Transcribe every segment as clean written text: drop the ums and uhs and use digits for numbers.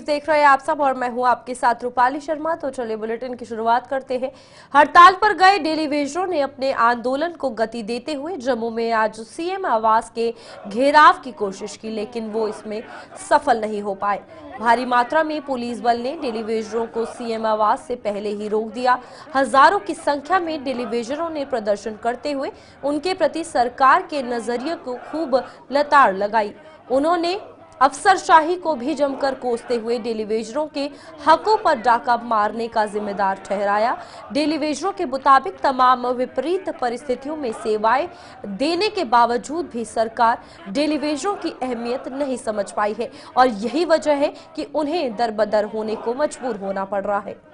देख रहे हैं आप सब और मैं हूं आपके साथ रूपाली शर्मा। तो चलिए बुलेटिन की शुरुआत करते हैं। हड़ताल पर गए डेली वेजरों ने अपने आंदोलन को गति देते हुए जम्मू में आज सीएम आवास के घेराव की कोशिश की, लेकिन वो इसमें सफल नहीं हो पाए। भारी मात्रा में पुलिस बल ने डेली वेजरों को सीएम आवास से पहले ही रोक दिया। हजारों की संख्या में डेली वेजरों ने प्रदर्शन करते हुए उनके प्रति सरकार के नजरिए को खूब लताड़ लगाई। उन्होंने अफसरशाही को भी जमकर कोसते हुए डेलीवेजरों के हकों पर डाका मारने का जिम्मेदार ठहराया। डेलीवेजरों के मुताबिक तमाम विपरीत परिस्थितियों में सेवाएं देने के बावजूद भी सरकार डेलीवेजरों की अहमियत नहीं समझ पाई है और यही वजह है कि उन्हें दरबदर होने को मजबूर होना पड़ रहा है।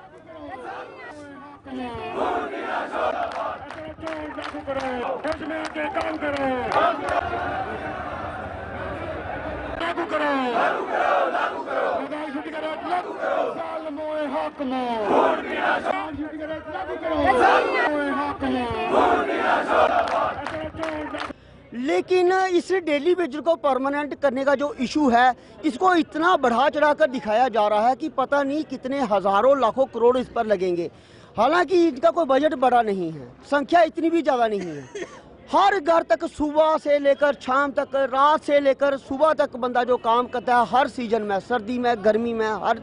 लेकिन इस डेली वेजर को परमानेंट करने का जो इशू है, इसको इतना बढ़ा चढ़ाकर दिखाया जा रहा है कि पता नहीं कितने हजारों लाखों करोड़ इस पर लगेंगे। हालांकि इनका कोई बजट बड़ा नहीं है, संख्या इतनी भी ज़्यादा नहीं है। हर घर तक सुबह से लेकर शाम तक, रात से लेकर सुबह तक बंदा जो काम करता है, हर सीजन में, सर्दी में, गर्मी में, हर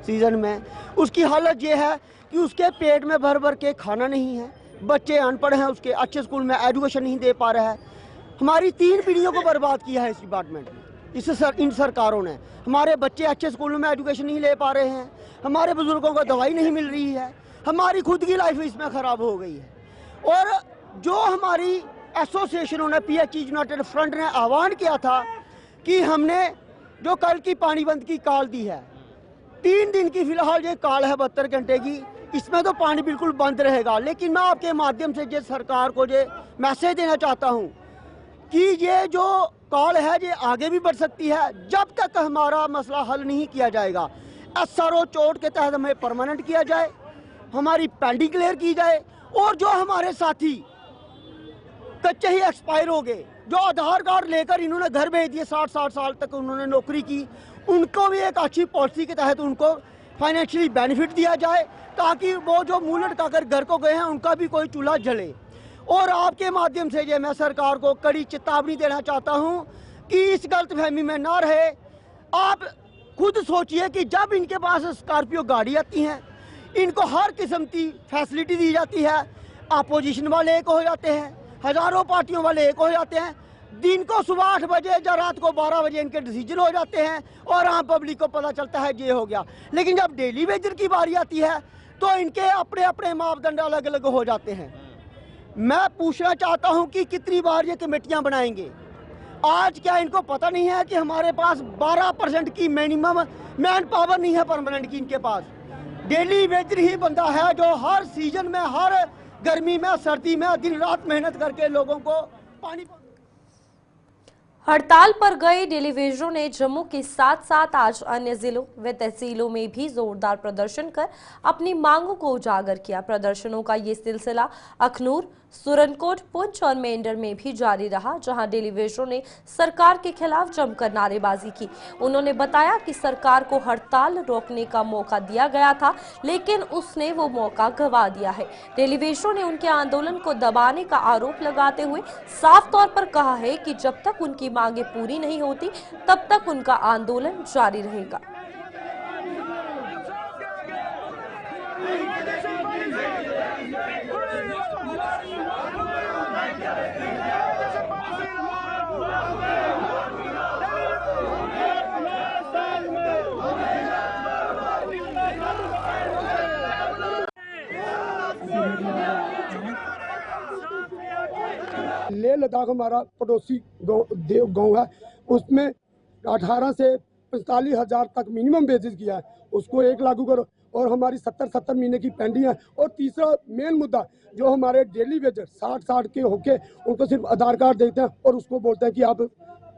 सीजन में उसकी हालत ये है कि उसके पेट में भर भर के खाना नहीं है। बच्चे अनपढ़ हैं, उसके अच्छे स्कूल में एजुकेशन नहीं दे पा रहा है। हमारी 3 पीढ़ियों को बर्बाद किया है इस डिपार्टमेंट ने, इन सरकारों ने। हमारे बच्चे अच्छे स्कूलों में एजुकेशन नहीं ले पा रहे हैं, हमारे बुजुर्गों को दवाई नहीं मिल रही है, हमारी खुद की लाइफ इसमें ख़राब हो गई है। और जो हमारी एसोसिएशनों ने, पीएचई यूनाइटेड फ्रंट ने आह्वान किया था कि हमने जो कल की पानी बंद की कॉल दी है, 3 दिन की फिलहाल ये कॉल है 72 घंटे की, इसमें तो पानी बिल्कुल बंद रहेगा। लेकिन मैं आपके माध्यम से ये सरकार को ये मैसेज देना चाहता हूँ कि ये जो कॉल है ये आगे भी बढ़ सकती है जब तक हमारा मसला हल नहीं किया जाएगा। एसआरओ चोट के तहत हमें परमानेंट किया जाए, हमारी पेंडिंग क्लियर की जाए, और जो हमारे साथी कच्चे ही एक्सपायर हो गए, जो आधार कार्ड लेकर इन्होंने घर भेज दिए, 60-60 साल तक उन्होंने नौकरी की, उनको भी एक अच्छी पॉलिसी के तहत उनको फाइनेंशियली बेनिफिट दिया जाए, ताकि वो जो मुँह लटकाकर घर को गए हैं उनका भी कोई चूल्हा जले। और आपके माध्यम से ये मैं सरकार को कड़ी चेतावनी देना चाहता हूँ कि इस गलतफहमी में ना रहे। आप खुद सोचिए कि जब इनके पास स्कॉर्पियो गाड़ी आती हैं, इनको हर किस्म की फैसिलिटी दी जाती है, अपोजिशन वाले एक हो जाते हैं, हजारों पार्टियों वाले एक हो जाते हैं, दिन को सुबह 8 बजे या रात को 12 बजे इनके डिसीजन हो जाते हैं और आम पब्लिक को पता चलता है ये हो गया। लेकिन जब डेली वेजर की बारी आती है तो इनके अपने अपने मापदंड अलग अलग हो जाते हैं। मैं पूछना चाहता हूं कि कितनी बार ये कमेटियां बनाएंगे। आज क्या इनको पता नहीं है कि हमारे पास 12% की मिनिमम मैन पावर नहीं है परमानेंट की इनके पास। डेली वेजर ही बंदा है जो हर सीजन में, हर गर्मी में, सर्दी में दिन रात मेहनत करके लोगों को पानी। हड़ताल पर गए डेलीवेजरों ने जम्मू के साथ साथ आज अन्य जिलों व तहसीलों में भी जोरदार प्रदर्शन कर अपनी मांगों को उजागर किया। प्रदर्शनों का ये सिलसिला अखनूर, सुरनकोट, पुंछ और मेंढर में भी जारी रहा, जहां डेलीवेजरों ने सरकार के खिलाफ जमकर नारेबाजी की। उन्होंने बताया कि सरकार को हड़ताल रोकने का मौका दिया गया था, लेकिन उसने वो मौका गंवा दिया है। डेलीवेजरों ने उनके आंदोलन को दबाने का आरोप लगाते हुए साफ तौर पर कहा है कि जब तक उनकी मांगे पूरी नहीं होती तब तक उनका आंदोलन जारी रहेगा। लेह लद्दाख हमारा पड़ोसी गाँव है, उसमें 18 से 45 हज़ार तक मिनिमम बेसिस किया है, उसको 1 लागू करो। और हमारी 70 महीने की पेंडिंग है। और तीसरा मेन मुद्दा, जो हमारे डेली वेजर 60 के होके उनको सिर्फ आधार कार्ड देते हैं और उसको बोलते हैं कि आप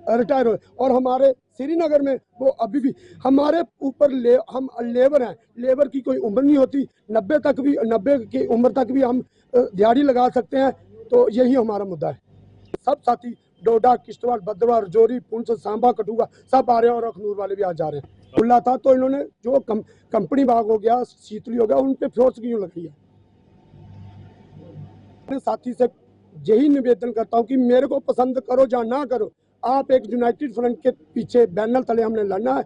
रिटायर हो। और हमारे श्रीनगर में वो अभी भी हमारे ऊपर हम लेबर हैं, लेबर की कोई उम्र नहीं होती, 90 की उम्र तक भी हम दिहाड़ी लगा सकते हैं। तो यही हमारा मुद्दा है। सब साथी डोडा, किश्तवाड़, भद्रवाह, राजौरी, पुंछ, सांबा, कठुआ सब आ रहे हैं और अखनूर वाले भी आज जा रहे हैं। खुला था तो इन्होंने जो कंपनी बाग हो गया, शीतली हो गया, उन पे फोर्स क्यों लगी है। मैं साथी से यही निवेदन करता हूं कि मेरे को पसंद करो या ना करो, आप एक यूनाइटेड फ्रंट के पीछे बैनर तले हमने लड़ना है।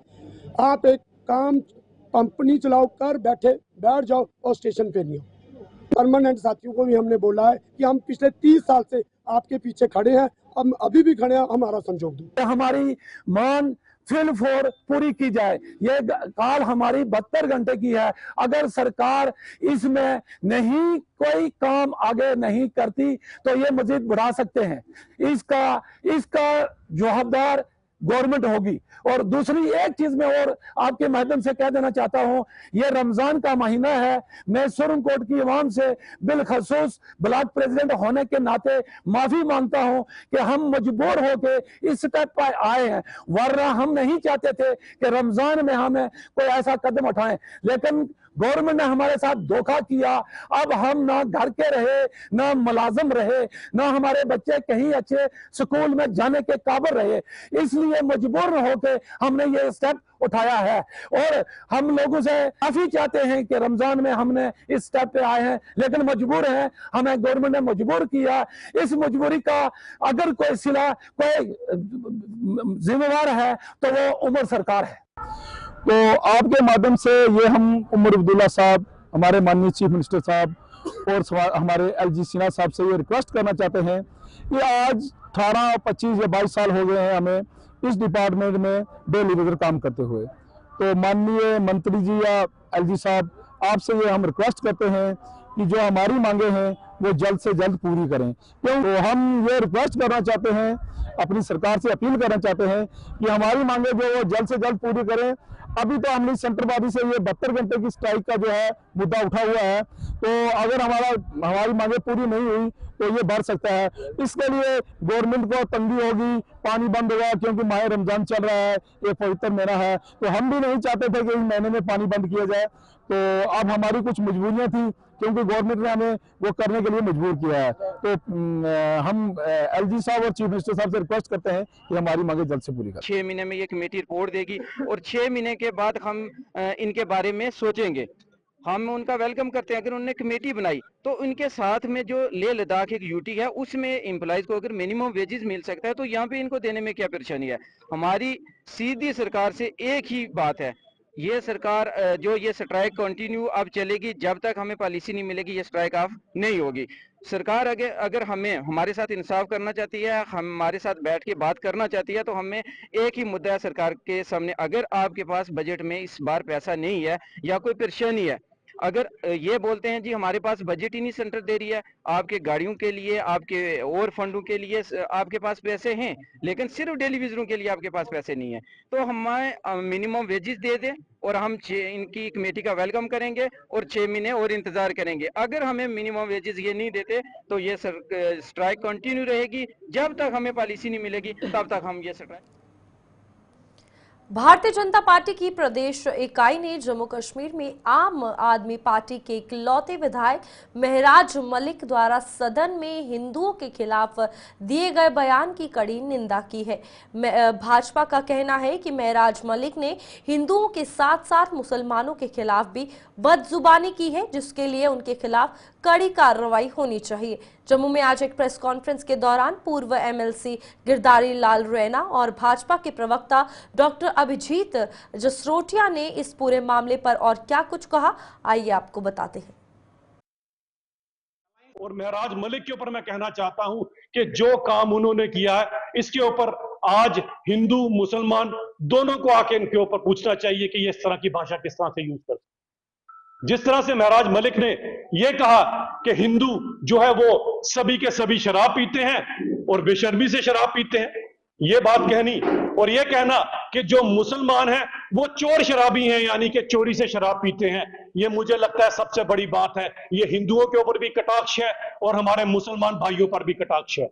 आप एक काम कंपनी चलाओ, कर बैठ जाओ और स्टेशन पे नहीं हो। परमानेंट साथियों को भी हमने बोला है कि हम पिछले 30 साल से आपके पीछे खड़े हैं, हम अभी भी खड़े हैं, हमारा संजोग दो। हमारी मान फिल फोर पूरी की जाए। ये काल हमारी 72 घंटे की है। अगर सरकार इसमें नहीं कोई काम आगे नहीं करती तो ये मजीद बढ़ा सकते हैं। इसका जवाबदार गवर्नमेंट होगी। और दूसरी एक चीज मैं और आपके माध्यम से कह देना चाहता हूं, ये रमजान का महीना है। मैं सुरनकोट की आवाम से बिलखसूस ब्लॉक प्रेसिडेंट होने के नाते माफी मांगता हूं कि हम मजबूर होकर इस स्टेप पर आए हैं, वरना हम नहीं चाहते थे कि रमजान में हमें कोई ऐसा कदम उठाएं, लेकिन गवर्नमेंट ने हमारे साथ धोखा किया। अब हम ना घर के रहे, ना मुलाजम रहे, ना हमारे बच्चे कहीं अच्छे स्कूल में जाने के काबिल रहे, इसलिए मजबूर होकर हमने ये स्टेप उठाया है। और हम लोगों से माफी चाहते हैं कि रमजान में हमने इस स्टेप पे आए हैं, लेकिन मजबूर हैं, हमें गवर्नमेंट ने मजबूर किया। इस मजबूरी का अगर कोई सिला कोई जिम्मेवार है तो वो उमर सरकार है। तो आपके माध्यम से ये हम उमर अब्दुल्ला साहब, हमारे माननीय चीफ मिनिस्टर साहब और हमारे एलजी सिन्हा साहब से ये रिक्वेस्ट करना चाहते हैं कि आज 18, 25 या 22 साल हो गए हैं हमें इस डिपार्टमेंट में डेली वेजर काम करते हुए। तो माननीय मंत्री जी या एलजी साहब, आपसे ये हम रिक्वेस्ट करते हैं कि जो हमारी मांगे हैं वो जल्द से जल्द पूरी करें। क्यों तो हम ये रिक्वेस्ट करना चाहते हैं, अपनी सरकार से अपील करना चाहते हैं कि हमारी मांगे जो वो जल्द से जल्द पूरी करें। अभी तो हमने सेंटरवादी से ये 72 घंटे की स्ट्राइक का जो है मुद्दा उठा हुआ है, तो अगर हमारी मांगे पूरी नहीं हुई तो ये बढ़ सकता है। इसके लिए गवर्नमेंट को तंगी होगी, पानी बंद होगा, क्योंकि माह रमजान चल रहा है, ये पवित्र महीना है, तो हम भी नहीं चाहते थे कि इस महीने में पानी बंद किया जाए। तो अब हमारी कुछ मजबूरियां थी, क्योंकि गवर्नमेंट ने हमें वो करने के लिए मजबूर किया है। तो हम एलजी साहब और चीफ मिनिस्टर साहब से रिक्वेस्ट करते हैं कि हमारी मांगे जल्द से पूरी करें। 6 महीने में ये कमेटी रिपोर्ट देगी और 6 महीने के बाद हम इनके बारे में सोचेंगे। हम उनका वेलकम करते हैं। अगर उन्होंने कमेटी बनाई तो उनके साथ में जो लेह लद्दाख एक यूटी है उसमें एम्प्लॉइज को अगर मिनिमम वेजेस मिल सकता है तो यहाँ पे इनको देने में क्या परेशानी है। हमारी सीधी सरकार से एक ही बात है, ये सरकार जो ये स्ट्राइक कंटिन्यू अब चलेगी, जब तक हमें पॉलिसी नहीं मिलेगी ये स्ट्राइक ऑफ नहीं होगी। सरकार अगर हमें हमारे साथ इंसाफ करना चाहती है, हमारे साथ बैठ के बात करना चाहती है, तो हमें एक ही मुद्दा है सरकार के सामने, अगर आपके पास बजट में इस बार पैसा नहीं है या कोई परेशानी है, अगर ये बोलते हैं जी हमारे पास बजट ही नहीं सेंटर दे रही है आपके गाड़ियों के लिए, आपके और फंडों के लिए आपके पास पैसे हैं, लेकिन सिर्फ टेलीविजनों के लिए आपके पास पैसे नहीं है, तो हमें मिनिमम वेजेस दे दें और हम इनकी कमेटी का वेलकम करेंगे और 6 महीने और इंतजार करेंगे। अगर हमें मिनिमम वेजेस ये नहीं देते तो ये स्ट्राइक कंटिन्यू रहेगी, जब तक हमें पॉलिसी नहीं मिलेगी तब तक हम ये स्ट्राइक। भारतीय जनता पार्टी की प्रदेश इकाई ने जम्मू कश्मीर में आम आदमी पार्टी के इकलौते विधायक महराज मलिक द्वारा सदन में हिंदुओं के खिलाफ दिए गए बयान की कड़ी निंदा की है। भाजपा का कहना है कि महराज मलिक ने हिंदुओं के साथ साथ मुसलमानों के खिलाफ भी बदजुबानी की है, जिसके लिए उनके खिलाफ कड़ी कार्रवाई होनी चाहिए। जम्मू में आज एक प्रेस कॉन्फ्रेंस के दौरान पूर्व एमएलसी गिरधारी लाल रैना और भाजपा के प्रवक्ता डॉक्टर अभिजीत जसरोटिया ने इस पूरे मामले पर और क्या कुछ कहा, आइए आपको बताते हैं। और महराज मलिक के ऊपर मैं कहना चाहता हूं कि जो काम उन्होंने किया है इसके ऊपर आज हिंदू मुसलमान दोनों को आके इनके ऊपर पूछना चाहिए कि ये इस तरह की भाषा किस तरह से यूज कर। जिस तरह से महराज मलिक ने यह कहा कि हिंदू जो है वो सभी के सभी शराब पीते हैं और बेशर्मी से शराब पीते हैं, ये बात कहनी, और यह कहना कि जो मुसलमान हैं वो चोर शराबी हैं, यानी कि चोरी से शराब पीते हैं, ये मुझे लगता है सबसे बड़ी बात है। ये हिंदुओं के ऊपर भी कटाक्ष है और हमारे मुसलमान भाइयों पर भी कटाक्ष है।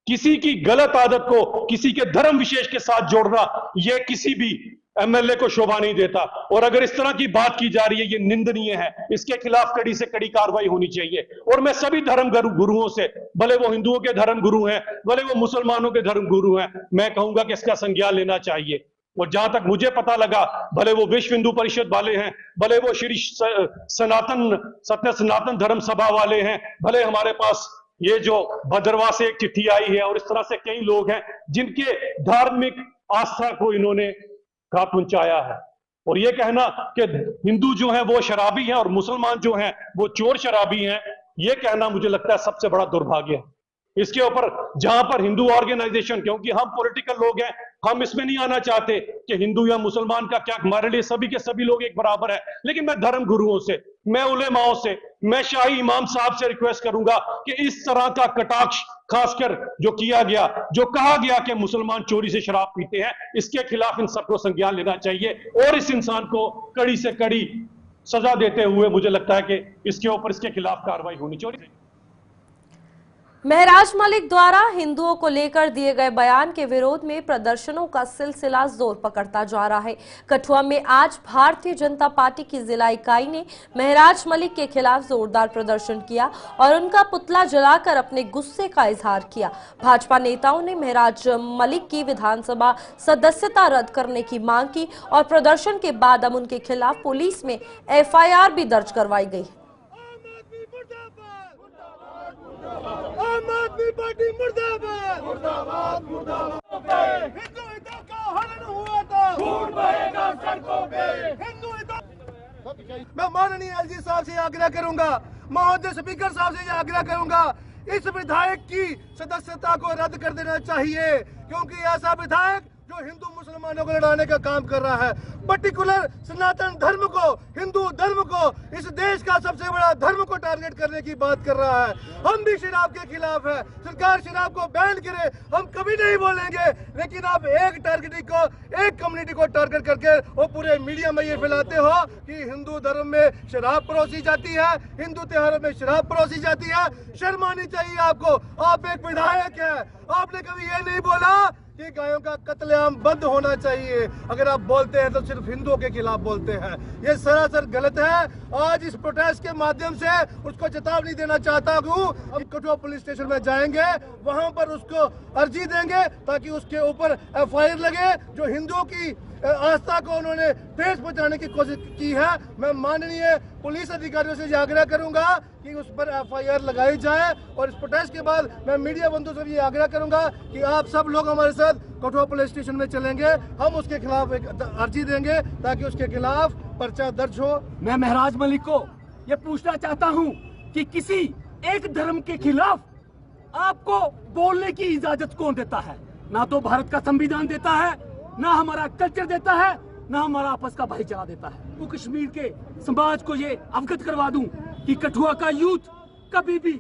किसी की गलत आदत को किसी के धर्म विशेष के साथ जोड़ना यह किसी भी एमएलए को शोभा नहीं देता, और अगर इस तरह की बात की जा रही है ये निंदनीय है, इसके खिलाफ कड़ी से कड़ी कार्रवाई होनी चाहिए। और मैं सभी धर्म गुरुओं से, भले वो हिंदुओं के धर्म गुरु हैं, भले वो मुसलमानों के धर्म गुरु हैं, मैं कहूंगा कि इसका संज्ञान लेना चाहिए। और जहां तक मुझे पता लगा, भले वो विश्व हिंदू परिषद वाले हैं, भले वो श्री सत्य सनातन धर्म सभा वाले हैं, भले हमारे पास ये जो भद्रवाह से एक चिट्ठी आई है, और इस तरह से कई लोग हैं जिनके धार्मिक आस्था को इन्होंने घात पहुंचाया है। और ये कहना कि हिंदू जो हैं वो शराबी हैं और मुसलमान जो हैं वो चोर शराबी हैं, ये कहना मुझे लगता है सबसे बड़ा दुर्भाग्य है। इसके ऊपर जहां पर हिंदू ऑर्गेनाइजेशन, क्योंकि हम पॉलिटिकल लोग हैं, हम इसमें नहीं आना चाहते कि हिंदू या मुसलमान का क्या, हमारे लिए सभी के सभी लोग एक बराबर है, लेकिन मैं धर्म गुरुओं से, मैं उलेमाओं से, मैं शाही इमाम साहब से रिक्वेस्ट करूंगा कि इस तरह का कटाक्ष खासकर जो किया गया, जो कहा गया कि मुसलमान चोरी से शराब पीते हैं, इसके खिलाफ इन सबको संज्ञान लेना चाहिए और इस इंसान को कड़ी से कड़ी सजा देते हुए मुझे लगता है कि इसके ऊपर इसके खिलाफ कार्रवाई होनी चाहिए। महराज मलिक द्वारा हिंदुओं को लेकर दिए गए बयान के विरोध में प्रदर्शनों का सिलसिला जोर पकड़ता जा रहा है। कठुआ में आज भारतीय जनता पार्टी की जिला इकाई ने महराज मलिक के खिलाफ जोरदार प्रदर्शन किया और उनका पुतला जलाकर अपने गुस्से का इजहार किया। भाजपा नेताओं ने महराज मलिक की विधानसभा सदस्यता रद्द करने की मांग की और प्रदर्शन के बाद अब उनके खिलाफ पुलिस में FIR भी दर्ज करवाई गई। आम आदमी पार्टी मुर्दाबाद, मुर्दाबाद, मुर्दाबाद। हिंदू हितों का हनन हुआ था, खून बहेगा सड़कों पे। हिंदू हितों, मैं माननीय LG साहब से आग्रह करूंगा, महोदय स्पीकर साहब से आग्रह करूंगा, इस विधायक की सदस्यता को रद्द कर देना चाहिए, क्योंकि ऐसा विधायक जो हिंदू मुसलमानों को लड़ाने का काम कर रहा है, पर्टिकुलर सनातन धर्म को, हिंदू धर्म को, इस देश का सबसे बड़ा धर्म को टारगेट करने की बात कर रहा है। हम भी शराब के खिलाफ है, सरकार शराब को बैन करे, हम कभी नहीं बोलेंगे, लेकिन आप एक टारगेटिंग को, एक कम्युनिटी को टारगेट करके वो पूरे मीडिया में ये फैलाते हो कि हिंदू धर्म में शराब परोसी जाती है, हिंदू त्योहारों में शराब परोसी जाती है। शर्म आनी चाहिए आपको, आप एक विधायक है, आपने कभी ये नहीं बोला कि गायों का कत्लेआम बंद होना चाहिए। अगर आप बोलते हैं तो सिर्फ हिंदुओं के खिलाफ बोलते हैं, ये सरासर गलत है। आज इस प्रोटेस्ट के माध्यम से उसको चेतावनी देना चाहता हूँ। हम कठुआ पुलिस स्टेशन में जाएंगे, वहां पर उसको अर्जी देंगे ताकि उसके ऊपर FIR लगे। जो हिंदुओं की आस्था को उन्होंने ठेस पहुंचाने की कोशिश की है, मैं माननीय पुलिस अधिकारियों से आग्रह करूंगा कि उस पर FIR लगाई जाए। और इस प्रोटेस्ट के बाद मैं मीडिया बंधुओं से भी आग्रह करूंगा कि आप सब लोग हमारे साथ कठुआ पुलिस स्टेशन में चलेंगे, हम उसके खिलाफ एक अर्जी देंगे ताकि उसके खिलाफ पर्चा दर्ज हो। मैं महराज मलिक को ये पूछना चाहता हूँ कि किसी एक धर्म के खिलाफ आपको बोलने की इजाजत कौन देता है? ना तो भारत का संविधान देता है, ना हमारा कल्चर देता है, ना हमारा आपस का भाईचारा देता है। वो कश्मीर के समाज को ये अवगत करवा दूं कि कठुआ का यूथ कभी भी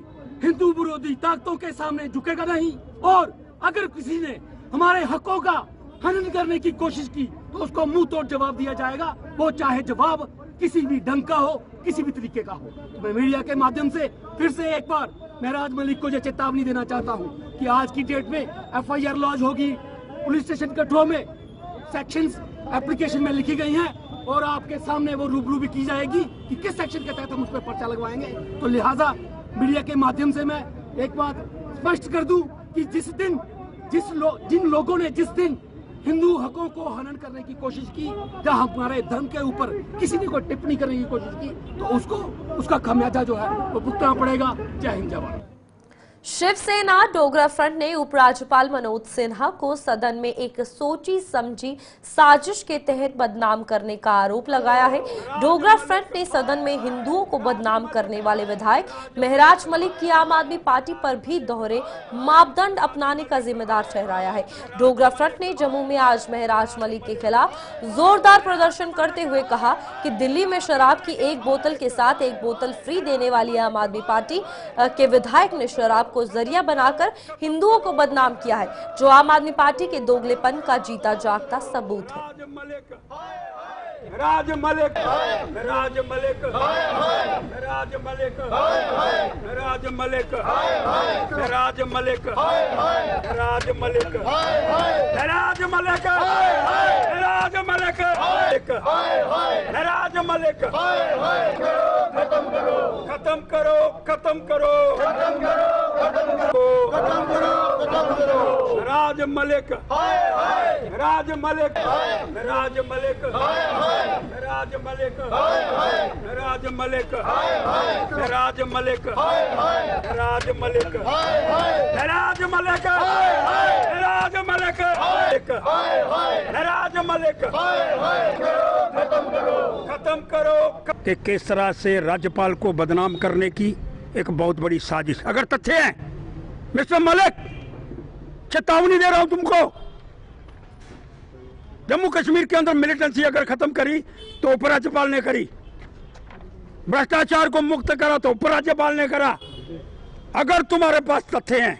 हिंदू विरोधी ताकतों के सामने झुकेगा नहीं, और अगर किसी ने हमारे हकों का हनन करने की कोशिश की तो उसको मुंह तोड़ जवाब दिया जाएगा, वो चाहे जवाब किसी भी ढंग का हो, किसी भी तरीके का हो। तो मैं मीडिया के माध्यम से फिर से एक बार महराज मलिक को ये चेतावनी देना चाहता हूँ कि आज की डेट में FIR लॉन्च होगी पुलिस स्टेशन कठुआ में, सेक्शंस एप्लीकेशन में लिखी गई हैं और आपके सामने वो रूबरू भी की जाएगी कि किस सेक्शन के तहत हम उस पर पर्चा लगवाएंगे। तो लिहाजा मीडिया के माध्यम से मैं एक बात स्पष्ट कर दूं कि जिन लोगों ने जिस दिन हिंदू हकों को हनन करने की कोशिश की या हमारे धर्म के ऊपर किसी ने कोई टिप्पणी करने की कोशिश की, तो उसका खामियाजा जो है वो भुगतना पड़ेगा। जय हिंद, जय भारत। शिवसेना डोगरा फ्रंट ने उपराज्यपाल मनोज सिन्हा को सदन में एक सोची समझी साजिश के तहत बदनाम करने का आरोप लगाया है। डोगरा फ्रंट ने सदन में हिंदुओं को बदनाम करने वाले विधायक महराज मलिक की आम आदमी पार्टी पर भी दोहरे मापदंड अपनाने का जिम्मेदार ठहराया है। डोगरा फ्रंट ने जम्मू में आज महराज मलिक के खिलाफ जोरदार प्रदर्शन करते हुए कहा कि दिल्ली में शराब की एक बोतल के साथ एक बोतल फ्री देने वाली आम आदमी पार्टी के विधायक ने शराब को जरिया बनाकर हिंदुओं को बदनाम किया है, जो आम आदमी पार्टी के दोगलेपन का जीता जागता सबूत है। राज मलिक, राज मलिक, राज मलिक, राज मलिक, राज मलिक, राज मलिक, राज मलिक, राज मलिक, राज मलिक, खत्म करो, खत्म करो, खत्म करो, खत्म करो। राज मलिक, राज मलिक, राज मलिक, राज मलिक, राज मलिक, राज मलिक, राज मलिक, राज मलिक, राज मलिक, राज मलिक, खत्म करो। कि किस तरह से राज्यपाल को बदनाम करने की एक बहुत बड़ी साजिश। अगर तथ्य हैं मिस्टर मलिक, चेतावनी दे रहा हूं तुमको, जम्मू कश्मीर के अंदर मिलिटेंसी अगर खत्म करी तो उपराज्यपाल ने करी, भ्रष्टाचार को मुक्त करा तो उपराज्यपाल ने करा। अगर तुम्हारे पास तथ्य हैं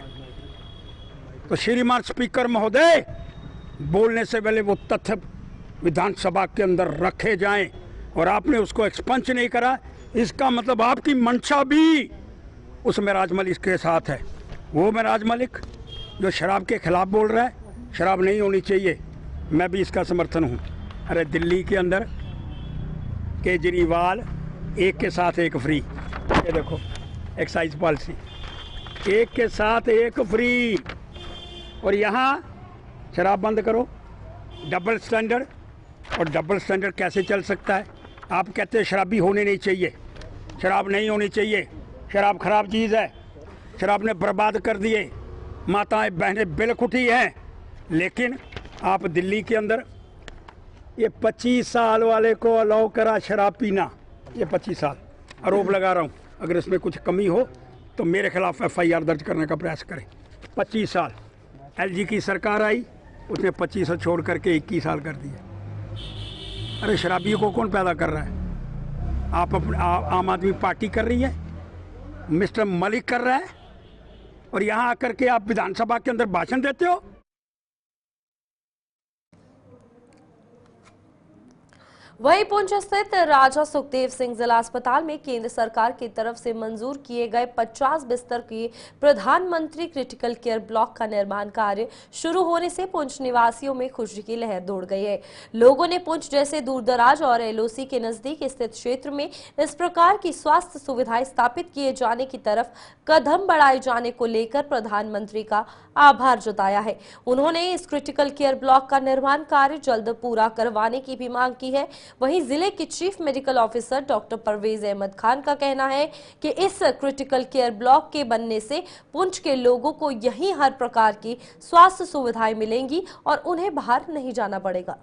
तो श्रीमान स्पीकर महोदय, बोलने से पहले वो तथ्य विधानसभा के अंदर रखे जाएं। और आपने उसको एक्सपंज नहीं करा, इसका मतलब आपकी मंशा भी उसमें राजमलिक के साथ है। वो में राजमलिक जो शराब के खिलाफ बोल रहा है, शराब नहीं होनी चाहिए, मैं भी इसका समर्थन हूँ। अरे दिल्ली के अंदर केजरीवाल एक के साथ एक फ्री, ये देखो एक्साइज पॉलिसी, एक के साथ एक फ्री। और यहाँ शराब बंद करो, डबल स्टैंडर्ड। और डबल स्टैंडर्ड कैसे चल सकता है? आप कहते हैं शराबी होने नहीं चाहिए, शराब नहीं होनी चाहिए, शराब खराब चीज़ है, शराब ने बर्बाद कर दिए, माताएं बहनें बिल्क उठी हैं। लेकिन आप दिल्ली के अंदर ये 25 साल वाले को अलाउ करा शराब पीना, ये 25 साल आरोप लगा रहा हूँ। अगर इसमें कुछ कमी हो तो मेरे खिलाफ FIR दर्ज करने का प्रयास करें। 25 साल LG की सरकार आई, उसने 25 से छोड़ करके 21 साल कर दिए। अरे शराबियों को कौन पैदा कर रहा है? आप आम आदमी पार्टी कर रही है, मिस्टर मलिक कर रहा है, और यहाँ आकर के आप विधानसभा के अंदर भाषण देते हो। वहीं पुंछ स्थित राजा सुखदेव सिंह जिला अस्पताल में केंद्र सरकार की तरफ से मंजूर किए गए 50 बिस्तर की प्रधानमंत्री क्रिटिकल केयर ब्लॉक का निर्माण कार्य शुरू होने से पुंछ निवासियों में खुशी की लहर दौड़ गई है। लोगों ने पुंछ जैसे दूरदराज और LOC के नजदीक स्थित क्षेत्र में इस प्रकार की स्वास्थ्य सुविधाएं स्थापित किए जाने की तरफ कदम बढ़ाए जाने को लेकर प्रधानमंत्री का आभार जताया है। उन्होंने इस क्रिटिकल केयर ब्लॉक का निर्माण कार्य जल्द पूरा करवाने की भी मांग की है। वहीं जिले के chief medical officer doctor Parvez Ahmad Khan का कहना है कि इस क्रिटिकल केयर ब्लॉक के बनने से पुंछ के लोगों को यहीं हर प्रकार की स्वास्थ्य सुविधाएं मिलेंगी और उन्हें बाहर नहीं जाना पड़ेगा।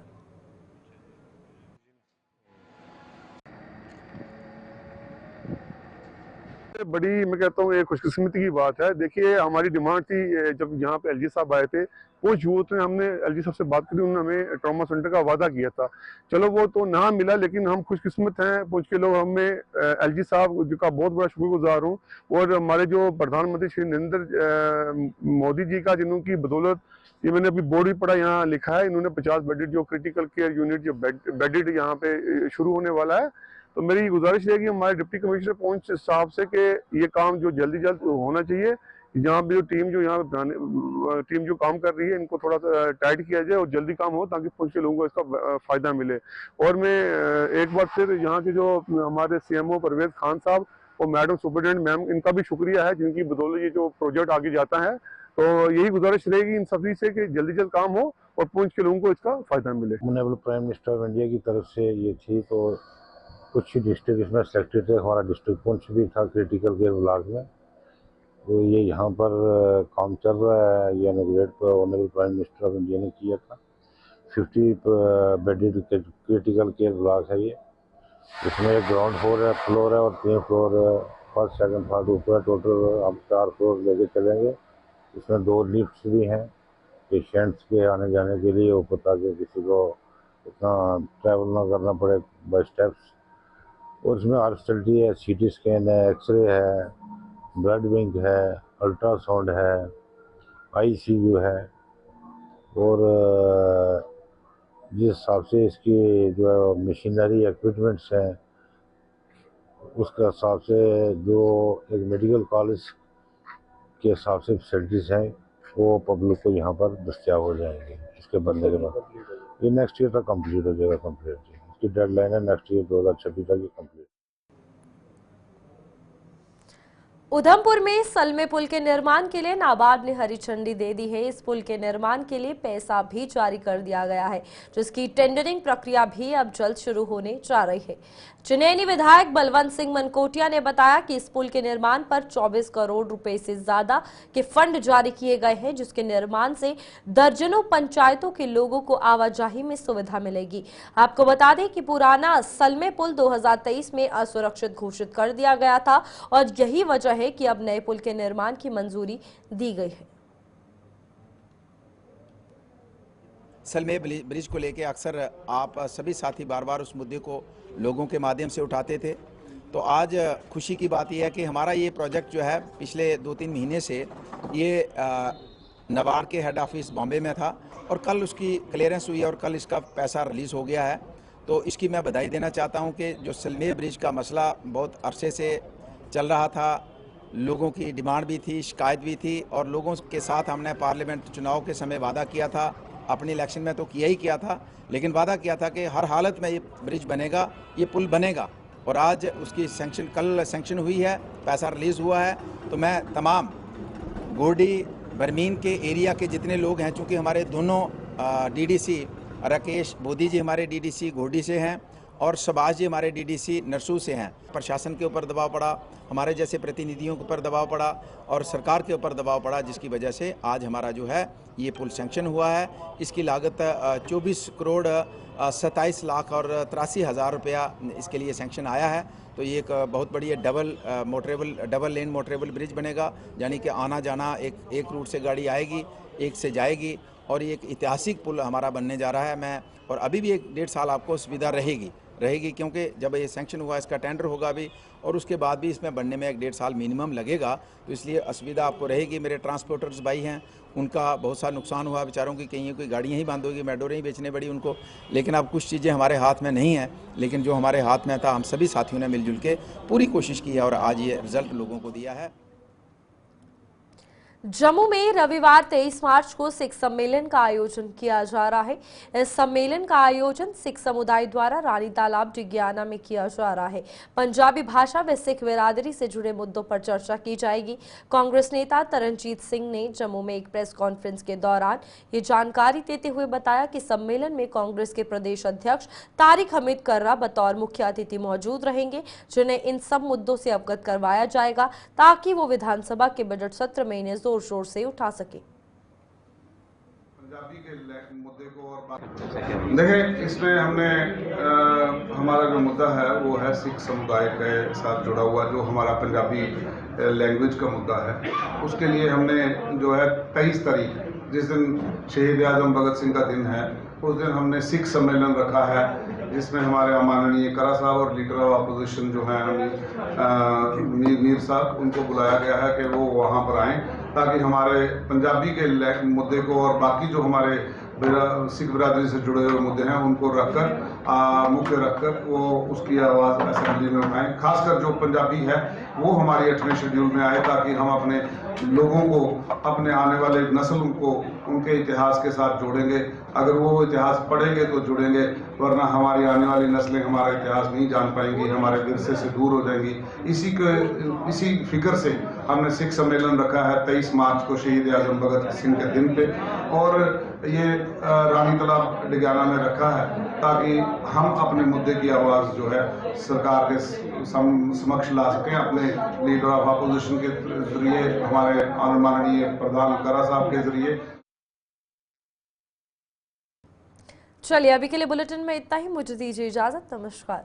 बड़ी मैं कहता हूँ एक खुशकिस्मती की बात है। देखिए हमारी डिमांड थी, जब यहाँ पे LG साहब आए थे, कुछ यूथ ने हमने LG साहब से बात करी, उन्होंने हमें ट्रॉमा सेंटर का वादा किया था। चलो वो तो ना मिला, लेकिन हम खुशकिस्मत हैं पुंछ के लोग। हमें LG साहब जिनका बहुत बड़ा शुक्रगुजार हूँ, और हमारे जो प्रधानमंत्री श्री नरेंद्र मोदी जी का, जिनकी बदौलत ये मैंने अभी बोर्ड भी पढ़ा, यहाँ लिखा है, इन्होंने 50 बेडेड जो क्रिटिकल केयर यूनिट जो बेडेड यहाँ पे शुरू होने वाला है। तो मेरी गुजारिश रहेगी हमारे डिप्टी कमिश्नर पुंछ साहब से कि ये काम जो जल्दी जल्द होना चाहिए। जहाँ भी जो टीम जो काम कर रही है, इनको थोड़ा सा टाइट किया जाए और जल्दी काम हो, ताकि पुंछ के लोगों को इसका फायदा मिले। और मैं एक बार फिर यहाँ के जो हमारे CMO परवेज खान साहब और मैडम सुपरिटेंडेंट मैम, इनका भी शुक्रिया है, जिनकी बदौलत ये जो प्रोजेक्ट आगे जाता है। तो यही गुजारिश रहेगी इन सभी से कि जल्दी जल्द काम हो और पुंछ के लोगों को इसका फायदा मिले। Honourable prime minister of India की तरफ से ये थी, तो कुछ डिस्ट्रिक्ट इसमें सेलेक्टेड थे। हमारा डिस्ट्रिक्ट पुंछ भी था क्रिटिकल केयर ब्लॉक में। तो ये यहाँ पर काम चल रहा है, ये inaugurate honourable prime minister of India ने किया था। 50 बेडेड क्रिटिकल केयर ब्लॉक है ये। इसमें एक ग्राउंड फ्लोर है और 3 फ्लोर फर्स्ट सेकंड थर्ड ऊपर है। टोटल हम 4 फ्लोर लेके चलेंगे। इसमें 2 लिफ्ट्स भी हैं पेशेंट्स के आने जाने के लिए ऊपर, ताकि किसी को इतना ट्रैवल ना करना पड़े बाय स्टेप्स। और इसमें हर फैसिलिटी है, CT स्कैन है, एक्सरे है, ब्लड बैंक है, अल्ट्रासाउंड है, ICU है। और जिस हिसाब से इसकी जो है मशीनरी इक्विपमेंट्स हैं, उसके हिसाब से जो एक मेडिकल कॉलेज के हिसाब से फैसिलिटीज़ हैं, वो पब्लिक को यहाँ पर दस्तियाब हो जाएंगे इसके बनने के बाद। ये नेक्स्ट ईयर तक कंप्लीट हो जाएगा। कंप्लीट इसकी डेडलाइन है नेक्स्ट ईयर 2026 तक ये कंप्लीट। उधमपुर में सलमे पुल के निर्माण के लिए नाबार्ड ने हरी झंडी दे दी है। इस पुल के निर्माण के लिए पैसा भी जारी कर दिया गया है, जिसकी टेंडरिंग प्रक्रिया भी अब जल्द शुरू होने जा रही है। चुनैनी विधायक बलवंत सिंह मनकोटिया ने बताया कि इस पुल के निर्माण पर 24 करोड़ रुपए से ज्यादा के फंड जारी किए गए हैं, जिसके निर्माण से दर्जनों पंचायतों के लोगों को आवाजाही में सुविधा मिलेगी। आपको बता दें कि पुराना सलमे पुल 2023 में असुरक्षित घोषित कर दिया गया था और यही वजह है कि अब नए पुल के निर्माण की मंजूरी दी गई है। सलमे ब्रिज को लेकर अक्सर आप सभी साथी बार बार उस मुद्दे को लोगों के माध्यम से उठाते थे, तो आज खुशी की बात यह है कि हमारा ये प्रोजेक्ट जो है पिछले 2-3 महीने से ये नाबार्ड के हेड ऑफिस बॉम्बे में था और कल उसकी क्लियरेंस हुई और कल इसका पैसा रिलीज़ हो गया है। तो इसकी मैं बधाई देना चाहता हूँ कि जो सलमे ब्रिज का मसला बहुत अरसे से चल रहा था, लोगों की डिमांड भी थी, शिकायत भी थी और लोगों के साथ हमने पार्लियामेंट चुनाव के समय वादा किया था, अपनी इलेक्शन में तो किया ही किया था, लेकिन वादा किया था कि हर हालत में ये ब्रिज बनेगा, ये पुल बनेगा और आज उसकी कल सैंक्शन हुई है, पैसा रिलीज़ हुआ है। तो मैं तमाम गोडी बरमीन के एरिया के जितने लोग हैं, चूँकि हमारे दोनों डीडीसी राकेश बोधी जी हमारे डीडीसी गोडी से हैं और शबाज जी हमारे डीडीसी नरसू से हैं, प्रशासन के ऊपर दबाव पड़ा, हमारे जैसे प्रतिनिधियों के ऊपर दबाव पड़ा और सरकार के ऊपर दबाव पड़ा, जिसकी वजह से आज हमारा जो है ये पुल सैंक्शन हुआ है। इसकी लागत 24 करोड़ 27 लाख और 83 हज़ार रुपया इसके लिए सैंक्शन आया है। तो ये एक बहुत बड़ी डबल लेन मोटरेबल ब्रिज बनेगा, यानी कि आना जाना एक रूट से गाड़ी आएगी, एक से जाएगी और ये एक ऐतिहासिक पुल हमारा बनने जा रहा है। मैं और अभी भी 1-1.5 साल आपको सुविधा रहेगी क्योंकि जब ये सैंक्शन हुआ इसका टेंडर होगा भी और उसके बाद भी इसमें बनने में 1-1.5 साल मिनिमम लगेगा, तो इसलिए असुविधा आपको रहेगी। मेरे ट्रांसपोर्टर्स भाई हैं, उनका बहुत सा नुकसान हुआ बेचारों की, कहीं कोई गाड़ियाँ ही बंद होगी, मेडोरें ही बेचने पड़ी उनको, लेकिन अब कुछ चीज़ें हमारे हाथ में नहीं हैं, लेकिन जो हमारे हाथ में था हम सभी साथियों ने मिलजुल के पूरी कोशिश की है और आज ये रिजल्ट लोगों को दिया है। जम्मू में रविवार 23 मार्च को सिख सम्मेलन का आयोजन किया जा रहा है। इस सम्मेलन का आयोजन सिख समुदाय द्वारा रानी तालाब डिगियाना में किया जा रहा है। पंजाबी भाषा व सिख बिरादरी से जुड़े मुद्दों पर चर्चा की जाएगी। कांग्रेस नेता तरनजीत सिंह ने जम्मू में एक प्रेस कॉन्फ्रेंस के दौरान ये जानकारी देते हुए बताया कि सम्मेलन में कांग्रेस के प्रदेश अध्यक्ष तारिक हमीद कर्रा बतौर मुख्य अतिथि मौजूद रहेंगे, जिन्हें इन सब मुद्दों से अवगत करवाया जाएगा ताकि वो विधानसभा के बजट सत्र में इन्हें जोर शोर से उठा सके। पंजाबी के मुद्दे को और देखें, इसमें हमने हमारा जो मुद्दा है वो है सिख समुदाय के साथ जुड़ा हुआ, जो हमारा पंजाबी लैंग्वेज का मुद्दा है। उसके लिए हमने जो है 23 तारीख, जिस दिन शहीद आजम भगत सिंह का दिन है, उस दिन हमने सिख सम्मेलन रखा है, जिसमें हमारे माननीय करा साहब और लीडर ऑफ अपोजिशन जो हैं मीर साहब, उनको बुलाया गया है कि वो वहाँ पर आएँ ताकि हमारे पंजाबी के मुद्दे को और बाकी जो हमारे सिख बिरादरी से जुड़े हुए मुद्दे हैं उनको रखकर मुख्य रखकर वो उसकी आवाज़ असेंबली में उठाएं। खासकर जो पंजाबी है वो हमारी 8वें शेड्यूल में आए ताकि हम अपने लोगों को, अपने आने वाले नस्ल को उनके इतिहास के साथ जोड़ेंगे। अगर वो इतिहास पढ़ेंगे तो जुड़ेंगे, वरना हमारी आने वाली नस्लें हमारा इतिहास नहीं जान पाएंगी, हमारे विरसे से दूर हो जाएंगी। इसी फिक्र से हमने सिख सम्मेलन रखा है 23 मार्च को शहीद आजम भगत सिंह के दिन पे, और ये रानी तालाब डिगियाना में रखा है ताकि हम अपने मुद्दे की आवाज़ जो है सरकार के समक्ष ला सकें, अपने लीडर ऑफ अपोजिशन के जरिए, हमारे माननीय प्रधान करा साहब के जरिए। चलिए अभी के लिए बुलेटिन में इतना ही, मुझे दीजिए इजाजत, नमस्कार।